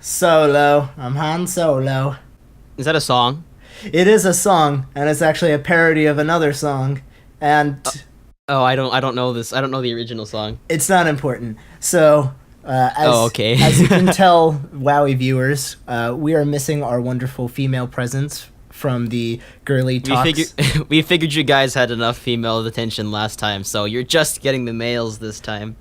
Solo. I'm Han Solo. Is that a song? It is a song, and it's actually a parody of another song. And I don't know this. I don't know the original song. it's not important. So, okay. as you can tell, Wowie viewers, we are missing our wonderful female presence from the girly talks. We figured you guys had enough female attention last time, so you're just getting the males this time.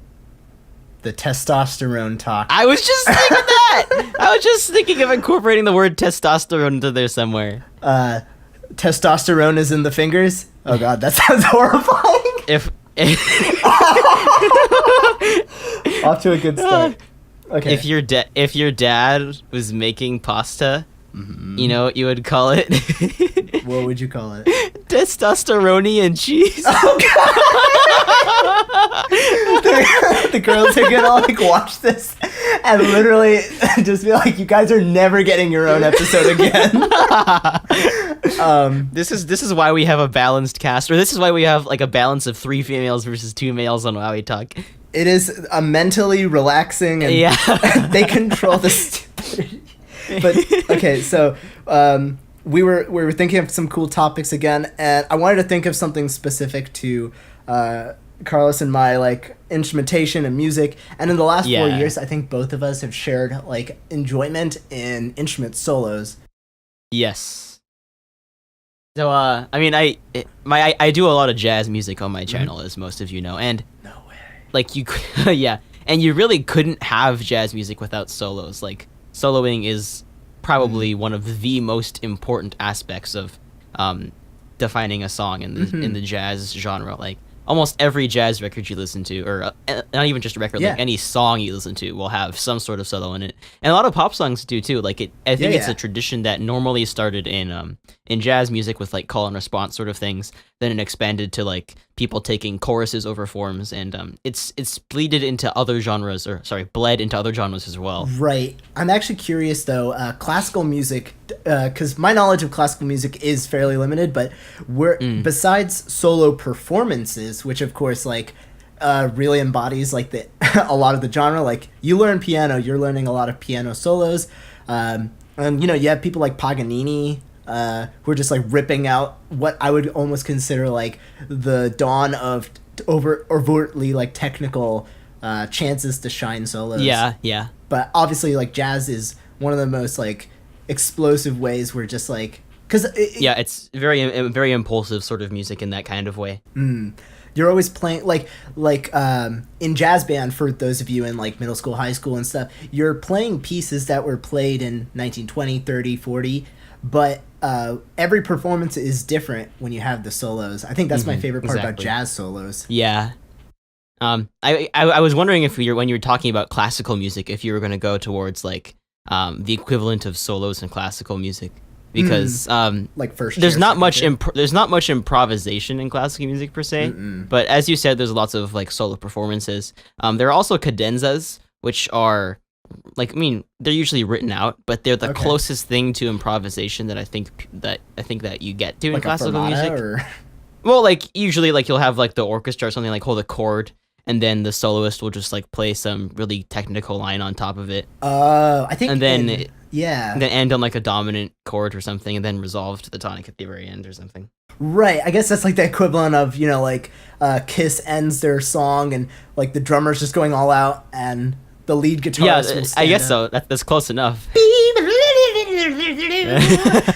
The testosterone talk. I was just thinking that. I was just thinking of incorporating the word testosterone into there somewhere. Testosterone is in the fingers? Oh god, that sounds horrifying. If Off to a good start. Okay. if your dad was making pasta, you know what you would call it? What would you call it? Testosterone and cheese. Oh god. The girls are gonna like watch this and literally just be like, you guys are never getting your own episode again. This is why we have a balanced cast, or this is why we have like a balance of 3 females versus 2 males on WowieTalk. It is a mentally relaxing and they control the stupidity. But okay, so we were thinking of some cool topics again, and I wanted to think of something specific to Carlos and my like instrumentation and music. And in the last 4 years, I think both of us have shared like enjoyment in instrument solos. Yes. So I mean I do a lot of jazz music on my channel, as most of you know, and No way. like you yeah, and you really couldn't have jazz music without solos. Like soloing is probably one of the most important aspects of defining a song in the jazz genre. Like almost every jazz record you listen to, or not even just a record, like any song you listen to will have some sort of solo in it. And a lot of pop songs do too. Like I think it's a tradition that normally started in jazz music with like call and response sort of things. Then it expanded to like people taking choruses over forms, and it's bled into other genres as well. Right. I'm actually curious though, classical music, because my knowledge of classical music is fairly limited, but besides solo performances, which of course like really embodies like a lot of the genre, like you learn piano, you're learning a lot of piano solos, and you know, you have people like Paganini, who are just like ripping out what I would almost consider like the dawn of overtly like technical chances to shine solos. Yeah. But obviously like jazz is one of the most like explosive ways where just like, because it's very impulsive sort of music in that kind of way. You're always playing like in jazz band, for those of you in like middle school, high school and stuff, you're playing pieces that were played in 1920, 30, 40, but every performance is different when you have the solos. I think that's my favorite part about jazz solos. Yeah. I was wondering if when you were talking about classical music, if you were going to go towards like the equivalent of solos in classical music, because like first there's not much improvisation in classical music per se, but as you said, there's lots of like solo performances. There are also cadenzas, which are like, I mean, they're usually written out, but they're the closest thing to improvisation that I think that you get to in like classical music. Or... Well, like usually like you'll have like the orchestra or something like hold a chord, and then the soloist will just like play some really technical line on top of it. I think, and then then end on like a dominant chord or something, and then resolve to the tonic at the very end or something. Right, I guess that's like the equivalent of, you know, like Kiss ends their song and like the drummer's just going all out and the lead guitarist will stand I guess up. so. That's close enough.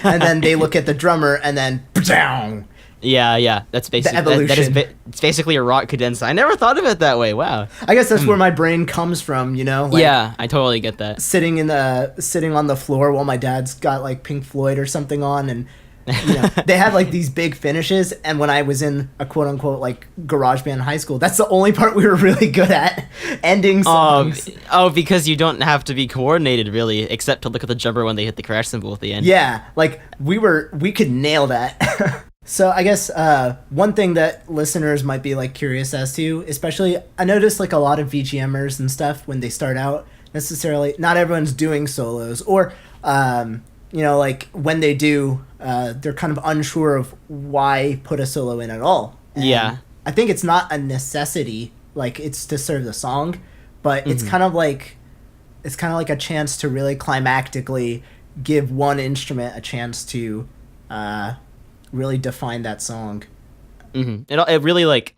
And then they look at the drummer and then down. Yeah. That's basically the evolution. It's basically a rock cadenza. I never thought of it that way. Wow. I guess that's where my brain comes from, you know? Like, yeah, I totally get that. Sitting on the floor while my dad's got like Pink Floyd or something on, and you know, they had like these big finishes, and when I was in a quote unquote like garage band in high school, that's the only part we were really good at, ending songs. Because you don't have to be coordinated really, except to look at the drummer when they hit the crash cymbal at the end. Yeah, like we could nail that. So I guess one thing that listeners might be like curious as to, especially I noticed like a lot of VGMers and stuff when they start out, necessarily not everyone's doing solos, or you know, like when they do, they're kind of unsure of why put a solo in at all. And I think it's not a necessity, like it's to serve the song, but it's kind of like it's kind of like a chance to really climactically give one instrument a chance to really define that song. It really like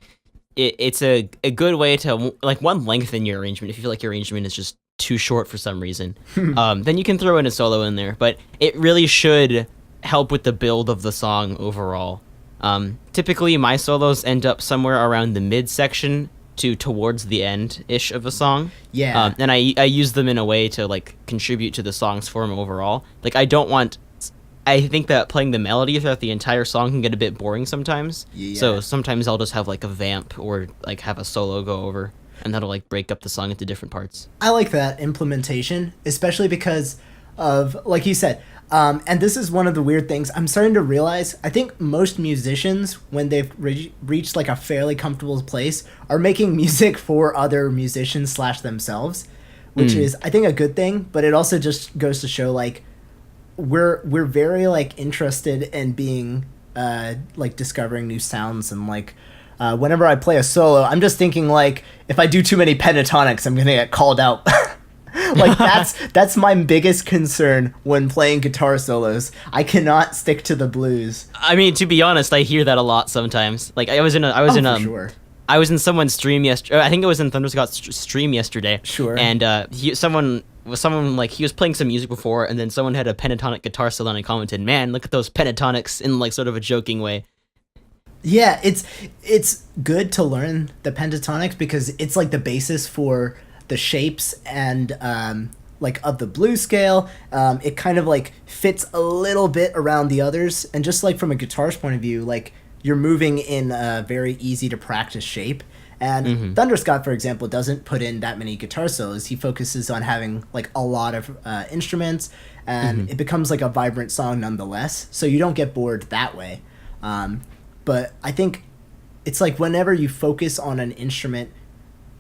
it's a good way to like one lengthen your arrangement if you feel like your arrangement is just too short for some reason. Then you can throw in a solo in there, but it really should help with the build of the song overall. Typically my solos end up somewhere around the mid section to towards the end ish of a song. Yeah. And I use them in a way to like contribute to the song's form overall. Like I think that playing the melody throughout the entire song can get a bit boring sometimes. Yeah. So sometimes I'll just have like a vamp or like have a solo go over, and that'll like break up the song into different parts. I like that implementation, especially because of, like you said, and this is one of the weird things I'm starting to realize. I think most musicians, when they've reached like a fairly comfortable place, are making music for other musicians / themselves, which is, I think, a good thing. But it also just goes to show like we're very like interested in being like discovering new sounds, and like whenever I play a solo, I'm just thinking like if I do too many pentatonics, I'm gonna get called out. Like that's my biggest concern when playing guitar solos. I cannot stick to the blues. I mean, to be honest, I hear that a lot sometimes. Like I was in Sure. I was in someone's stream yesterday. I think it was in Thunderscott's stream yesterday. Sure. And someone like he was playing some music before, and then someone had a pentatonic guitar solo, and I commented, "Man, look at those pentatonics," in like sort of a joking way. Yeah, it's good to learn the pentatonics because it's like the basis for the shapes and like of the blues scale. It kind of like fits a little bit around the others, and just like from a guitar's point of view, like you're moving in a very easy to practice shape. And Thunderscott, for example, doesn't put in that many guitar solos. He focuses on having like a lot of instruments, and it becomes like a vibrant song nonetheless. So you don't get bored that way. But I think it's like whenever you focus on an instrument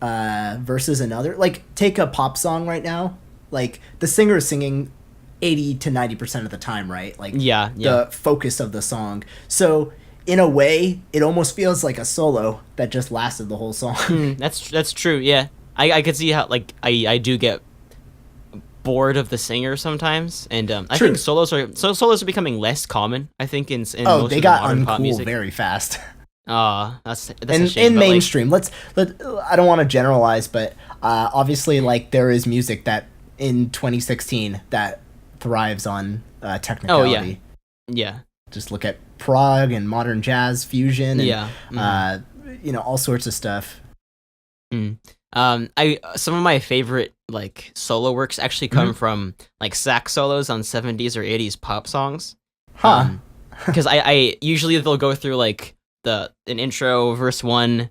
versus another, like take a pop song right now, like the singer is singing 80 to 90% of the time, right? Like the focus of the song. So in a way, it almost feels like a solo that just lasted the whole song. That's true. Yeah, I could see how like I do get bored of the singer sometimes, and I think solos are becoming less common. I think in most they of got modern pop uncool music very fast. That's a shame. In mainstream, like, I don't want to generalize, but obviously, like there is music that in 2016 that thrives on technicality. Oh yeah. Just look at prog and modern jazz fusion, and all sorts of stuff. Some of my favorite like solo works actually come from like sax solos on 70s or 80s pop songs. Because I usually they'll go through like an intro, verse 1,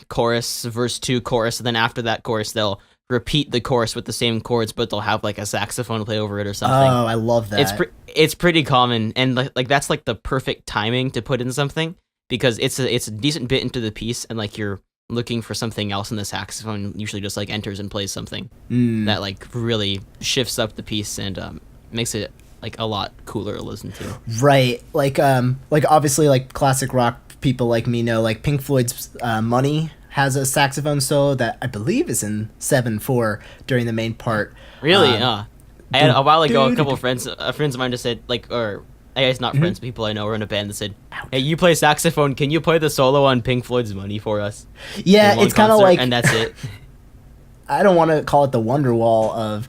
chorus, verse 2, chorus, and then after that chorus they'll repeat the chorus with the same chords, but they'll have like a saxophone play over it or something. Oh, I love that. It's pretty common, and like that's like the perfect timing to put in something, because it's a decent bit into the piece, and like you're looking for something else, and the saxophone usually just like enters and plays something that like really shifts up the piece and makes it like a lot cooler to listen to. Right. Like obviously like classic rock people like me know like Pink Floyd's Money has a saxophone solo that I believe is in 7/4 during the main part. Really? I had a while ago a couple of friends of mine just said like, or I guess not friends, people I know were in a band that said, "Hey, you play saxophone, can you play the solo on Pink Floyd's Money for us?" Yeah, it's kind of like, and that's it. I don't want to call it the Wonderwall of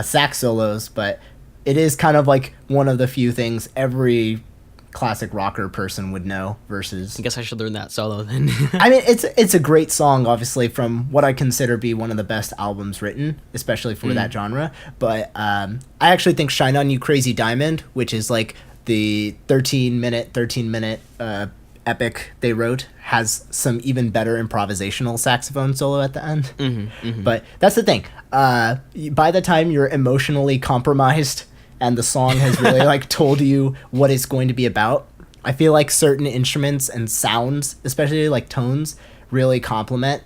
sax solos, but it is kind of like one of the few things every classic rocker person would know. Versus, I guess I should learn that solo then. I mean, it's a great song, obviously, from what I consider be one of the best albums written, especially for that genre. But I actually think "Shine on You, Crazy Diamond," which is like the 13 minute epic they wrote, has some even better improvisational saxophone solo at the end. But that's the thing. By the time you're emotionally compromised and the song has really like told you what it's going to be about, I feel like certain instruments and sounds, especially like tones, really complement.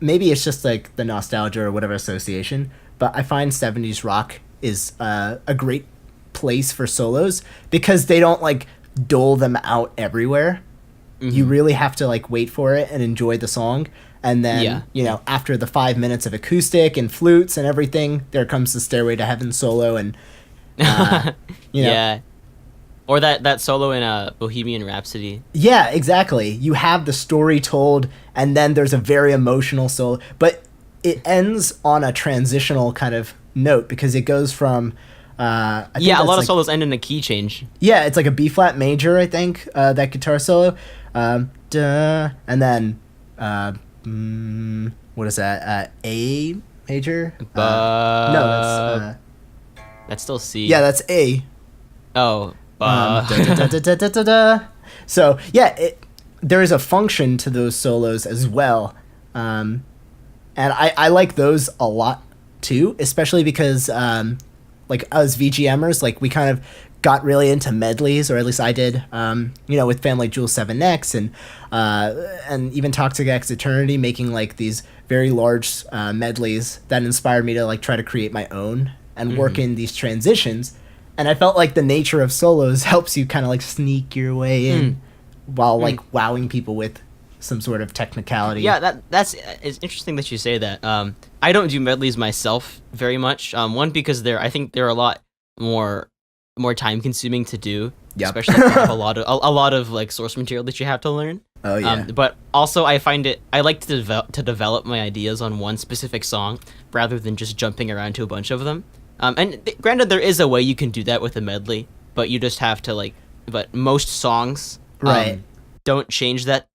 Maybe it's just like the nostalgia or whatever association, but I find 70s rock is a great place for solos because they don't like dole them out everywhere. You really have to like wait for it and enjoy the song. And then, after the 5 minutes of acoustic and flutes and everything, there comes the Stairway to Heaven solo. And, Yeah. Or that solo in Bohemian Rhapsody. Yeah, exactly. You have the story told, and then there's a very emotional solo. But it ends on a transitional kind of note, because it goes from... a lot of solos end in a key change. Yeah, it's like a B-flat major, I think, that guitar solo. Duh, and then... what is that? A major? No, that's still C. Yeah, that's A. Oh. So yeah, there is a function to those solos as well, and I like those a lot too, especially because like us VGMers, like we kind of got really into medleys, or at least I did, with Family Jewel 7X and even Toxic X Eternity, making like these very large medleys that inspired me to like try to create my own and work in these transitions. And I felt like the nature of solos helps you kind of like sneak your way in while like wowing people with some sort of technicality. Yeah, it's interesting that you say that. I don't do medleys myself very much. One, because I think they're a lot more time consuming to do, especially if you have a lot of like source material that you have to learn. Oh yeah. But also I like to develop my ideas on one specific song rather than just jumping around to a bunch of them. And granted, there is a way you can do that with a medley, but you just have to but most songs don't change that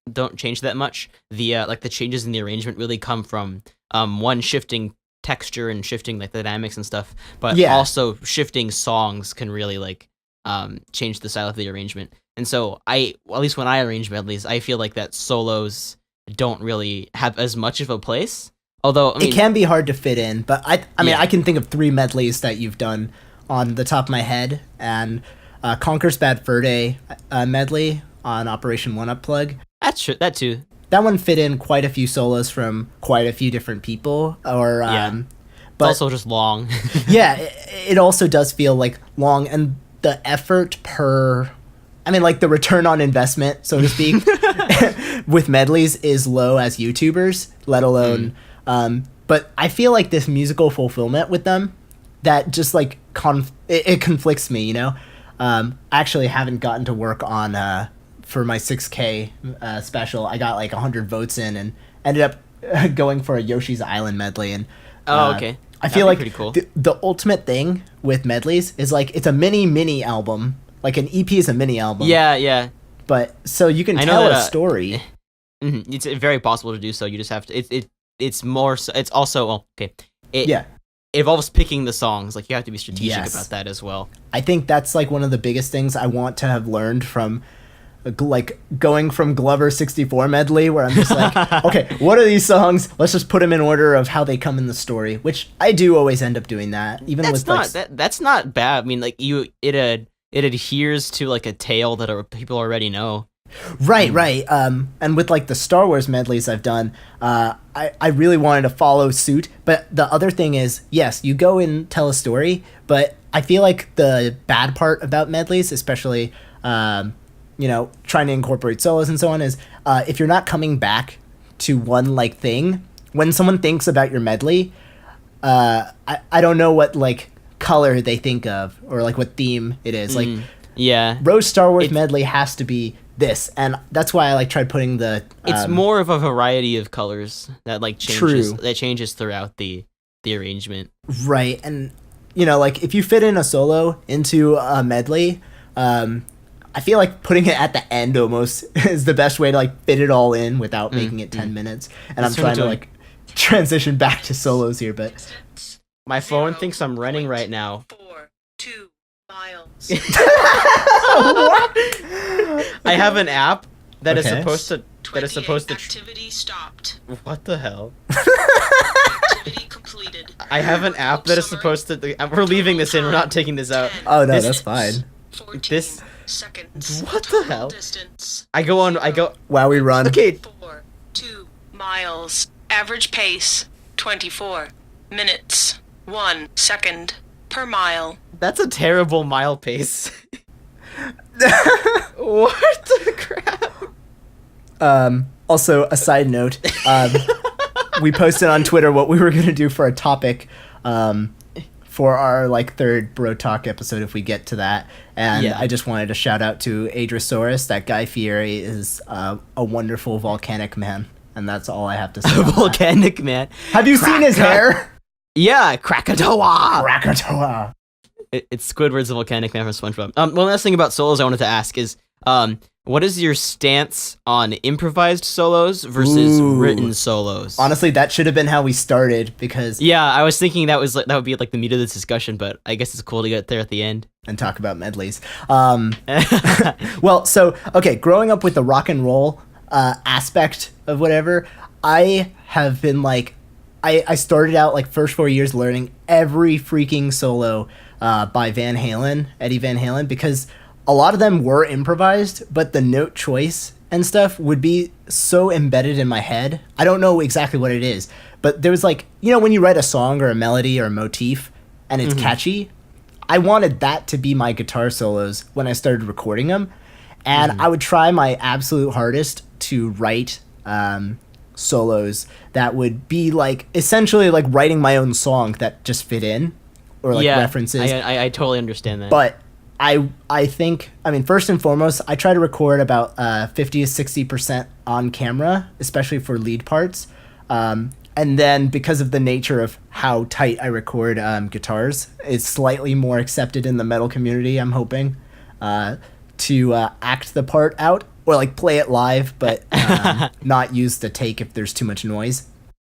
much. The the changes in the arrangement really come from one, shifting texture and shifting like the dynamics and stuff, but also shifting songs can really change the style of the arrangement. And so at least when I arrange medleys, I feel like that solos don't really have as much of a place. Although it can be hard to fit in, but I mean, I can think of 3 medleys that you've done on the top of my head, and Conker's Bad Fur Day medley on Operation 1UP Plug. That's true. That too. That one fit in quite a few solos from quite a few different people. But it's also just long. Yeah, it also does feel like long, and the effort the return on investment, so to speak, with medleys is low as YouTubers, let alone. But I feel like this musical fulfillment with them, that just like it conflicts me, I actually haven't gotten to work on for my 6K special. I got like 100 votes in and ended up going for a Yoshi's Island medley. And okay. I feel like cool. the ultimate thing with medleys is like it's a mini album. Like an EP is a mini album. Yeah. But so you can tell a story. It's very possible to do so. You just have to. It's more. It's also okay. It involves picking the songs. Like you have to be strategic about that as well. I think that's like one of the biggest things I want to have learned from, like going from Glover 64 medley, where I'm just like, okay, what are these songs? Let's just put them in order of how they come in the story. Which I do always end up doing that. Even that's not bad. I mean, like it adheres to like a tale that people already know. Right. And with like the Star Wars medleys I've done, I really wanted to follow suit. But the other thing is, yes, you go and tell a story, but I feel like the bad part about medleys, especially, trying to incorporate solos and so on, is if you're not coming back to one like thing, when someone thinks about your medley, I don't know what like color they think of or like what theme it is. Rose Star Wars medley has to be this, and that's why I tried putting the it's more of a variety of colors that changes throughout the arrangement, right? And if you fit in a solo into a medley, I feel like putting it at the end almost is the best way to fit it all in without making it 10 minutes. And I'm trying to transition back to solos here, but my phone thinks I'm running right now. 2 miles. What? I have an app that is supposed to activity stopped. What the hell? Activity completed. I have an app that is supposed to. We're leaving this in. We're not taking this out. Oh no, that's fine. This seconds. What the hell? Distance. I go. Wow, we run. Okay. 2 miles. Average pace 24 minutes. 1 second per mile. That's a terrible mile pace. What the crap? Also, a side note, we posted on Twitter what we were going to do for a topic for our like third Bro Talk episode if we get to that. And I just wanted to shout out to Adrosaurus. That Guy Fieri is a wonderful volcanic man. And that's all I have to say. Volcanic man. Have you seen his hair? Yeah, Krakatoa. Krakatoa. It's Squidward's the volcanic man from SpongeBob. One last thing about solos I wanted to ask is, what is your stance on improvised solos versus written solos? Honestly, that should have been how we started because I was thinking that would be like the meat of this discussion, but I guess it's cool to get there at the end and talk about medleys. Well, so okay, growing up with the rock and roll aspect of whatever, I have been like, I started out like first 4 years learning every freaking solo by Eddie Van Halen, because a lot of them were improvised, but the note choice and stuff would be so embedded in my head. I don't know exactly what it is, but there was like, you know, when you write a song or a melody or a motif and it's catchy, I wanted that to be my guitar solos when I started recording them. And I would try my absolute hardest to write solos that would be like essentially like writing my own song that just fit in, or like references. I totally understand that. But I think, I mean, first and foremost, I try to record about 50 to 60% on camera, especially for lead parts. And then because of the nature of how tight I record guitars, it's slightly more accepted in the metal community, I'm hoping, to act the part out or like play it live, but not use the take if there's too much noise.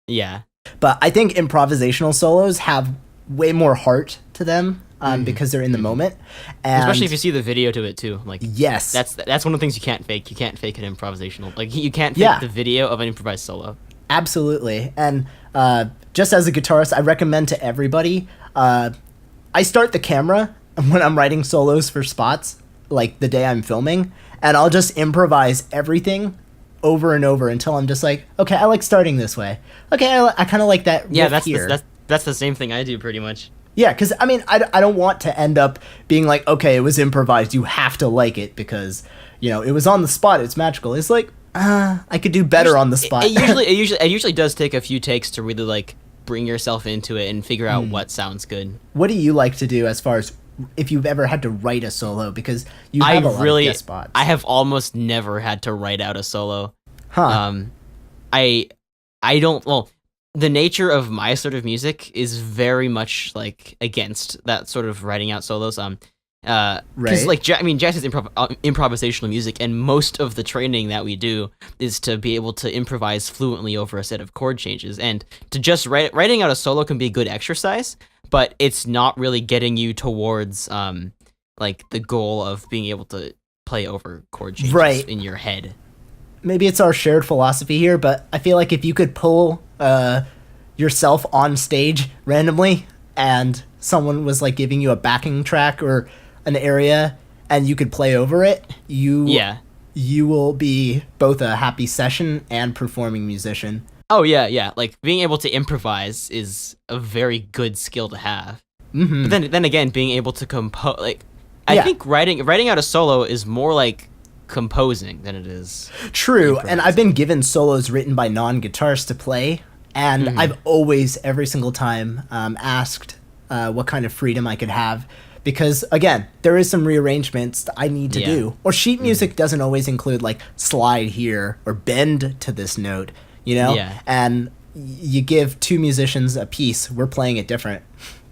Yeah. But I think improvisational solos have way more heart to them. Because they're in the moment, and especially if you see the video to it too. Like, yes, that's one of the things you can't fake. You can't fake an improvisational. Like, you can't fake the video of an improvised solo. Absolutely. And just as a guitarist, I recommend to everybody. I start the camera when I'm writing solos for spots, like the day I'm filming, and I'll just improvise everything over and over until I'm just like, okay, I like starting this way. Okay, I kind of like that. Yeah, riff that's the same thing I do pretty much. Yeah, because, I mean, I don't want to end up being like, okay, it was improvised, you have to like it because, you know, it was on the spot, it's magical. It's like, I could do better on the spot. It usually does take a few takes to really, like, bring yourself into it and figure out what sounds good. What do you like to do as far as if you've ever had to write a solo? Because you have a lot of guest spots. I have almost never had to write out a solo. Huh. I don't, well... The nature of my sort of music is very much like against that sort of writing out solos. Because like jazz is improvisational music, and most of the training that we do is to be able to improvise fluently over a set of chord changes. And to just writing out a solo can be a good exercise, but it's not really getting you towards like the goal of being able to play over chord changes in your head. Maybe it's our shared philosophy here, but I feel like if you could pull yourself on stage randomly and someone was like giving you a backing track or an area and you could play over it, you will be both a happy session and performing musician. Oh yeah. Like being able to improvise is a very good skill to have. But then again, being able to compose, like I think writing out a solo is more like composing than it is true. And I've been given solos written by non-guitarists to play, and I've always, every single time, asked what kind of freedom I could have, because again, there is some rearrangements that I need to do, or sheet music doesn't always include like slide here or bend to this note, you know. And you give two musicians a piece, we're playing it different,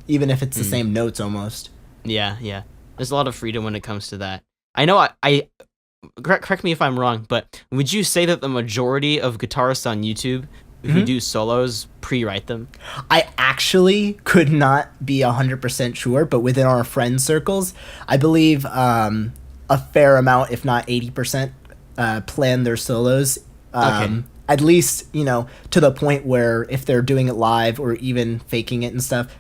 even if it's the same notes almost. There's a lot of freedom when it comes to that. I know I correct me if I'm wrong, but would you say that the majority of guitarists on YouTube who do solos pre-write them? I actually could not be 100% sure, but within our friend circles, I believe a fair amount, if not 80%, plan their solos. At least, you know, to the point where if they're doing it live or even faking it and stuff,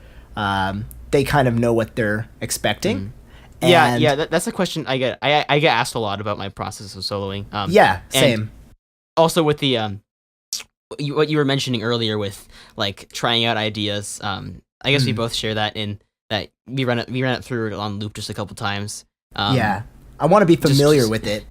they kind of know what they're expecting. That's a question I get. I get asked a lot about my process of soloing. Same. Also with the what you were mentioning earlier with like trying out ideas. I guess we both share that in that we ran it through on loop just a couple times. I want to be familiar with it.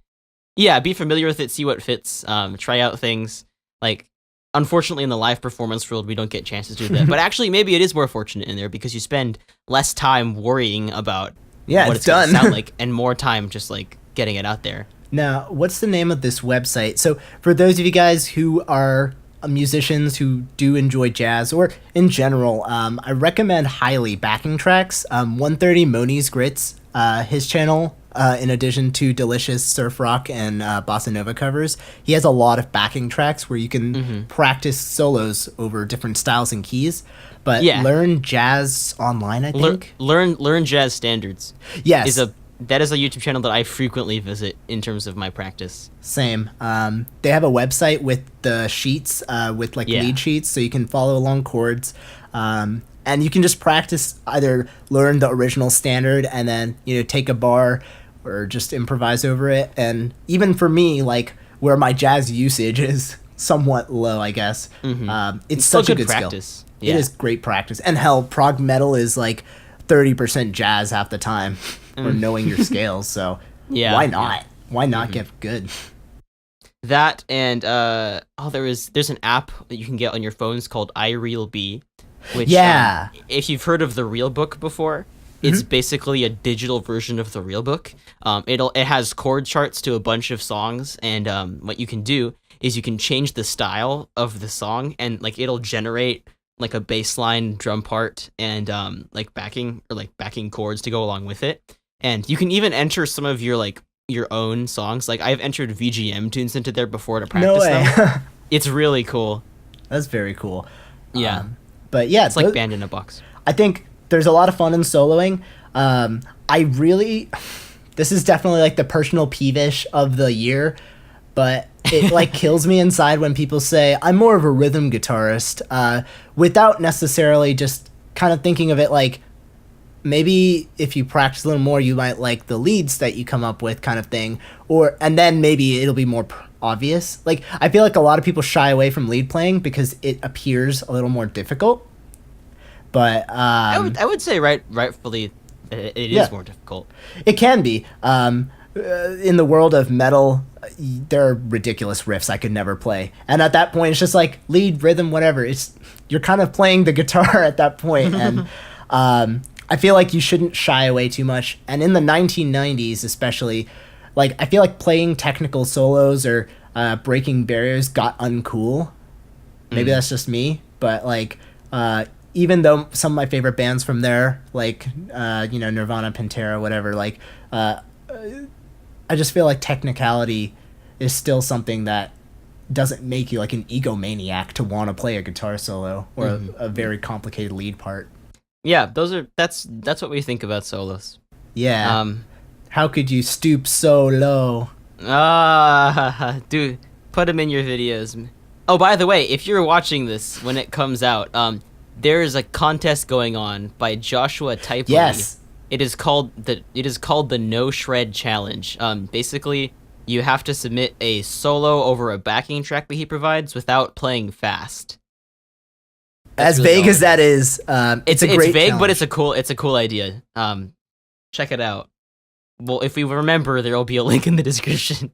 Yeah, be familiar with it. See what fits. Try out things. Like unfortunately, in the live performance world, we don't get chances to do that. But actually, maybe it is more fortunate in there because you spend less time worrying about what it's done. gonna sound like, and more time just like getting it out there. Now, what's the name of this website? So, for those of you guys who are musicians who do enjoy jazz, or in general, I recommend highly backing tracks. 130 Moni's Grits, his channel, in addition to delicious surf rock and bossa nova covers, he has a lot of backing tracks where you can practice solos over different styles and keys. But learn jazz online, I think. Learn jazz standards. Yes. That is a YouTube channel that I frequently visit in terms of my practice. Same. They have a website with the sheets, with lead sheets, so you can follow along chords. And you can just practice, either learn the original standard and then, take a bar or just improvise over it. And even for me, like, where my jazz usage is somewhat low, I guess, it's such a good practice. skill. Yeah. It is great practice. And hell, prog metal is like 30% jazz half the time, or knowing your scales. So why not? Yeah. Why not get good? That and there's an app that you can get on your phones called iRealB, which if you've heard of the Real Book before, it's basically a digital version of the Real Book. It has chord charts to a bunch of songs, and what you can do is you can change the style of the song, and like it'll generate like a bass line drum part and like backing chords to go along with it. And you can even enter some of your own songs. Like I've entered VGM tunes into there before to practice them. It's really cool. That's very cool. Yeah. But yeah, it's like band in a box. I think there's a lot of fun in soloing. This is definitely like the personal peevish of the year, but it like kills me inside when people say I'm more of a rhythm guitarist, without necessarily just kind of thinking of it like, maybe if you practice a little more, you might like the leads that you come up with, kind of thing, and then maybe it'll be more obvious. Like, I feel like a lot of people shy away from lead playing because it appears a little more difficult. But I would say rightfully it is more difficult. It can be. In the world of metal, there are ridiculous riffs I could never play, and at that point, it's just like lead, rhythm, whatever. You're kind of playing the guitar at that point, and I feel like you shouldn't shy away too much. And in the 1990s, especially, like I feel like playing technical solos or breaking barriers got uncool. Maybe that's just me, but like even though some of my favorite bands from there, like Nirvana, Pantera, whatever, like I just feel like technicality is still something that doesn't make you like an egomaniac to want to play a guitar solo or a very complicated lead part. Yeah, that's what we think about solos. Yeah. How could you stoop so low? Dude, put them in your videos. Oh, by the way, if you're watching this when it comes out, there is a contest going on by Joshua Typely. Yes. It is called the No Shred Challenge. Basically, you have to submit a solo over a backing track that he provides without playing fast. As really vague as that is, it's a great vague, challenge. But it's a cool idea. Check it out. Well, if we remember, there will be a link in the description.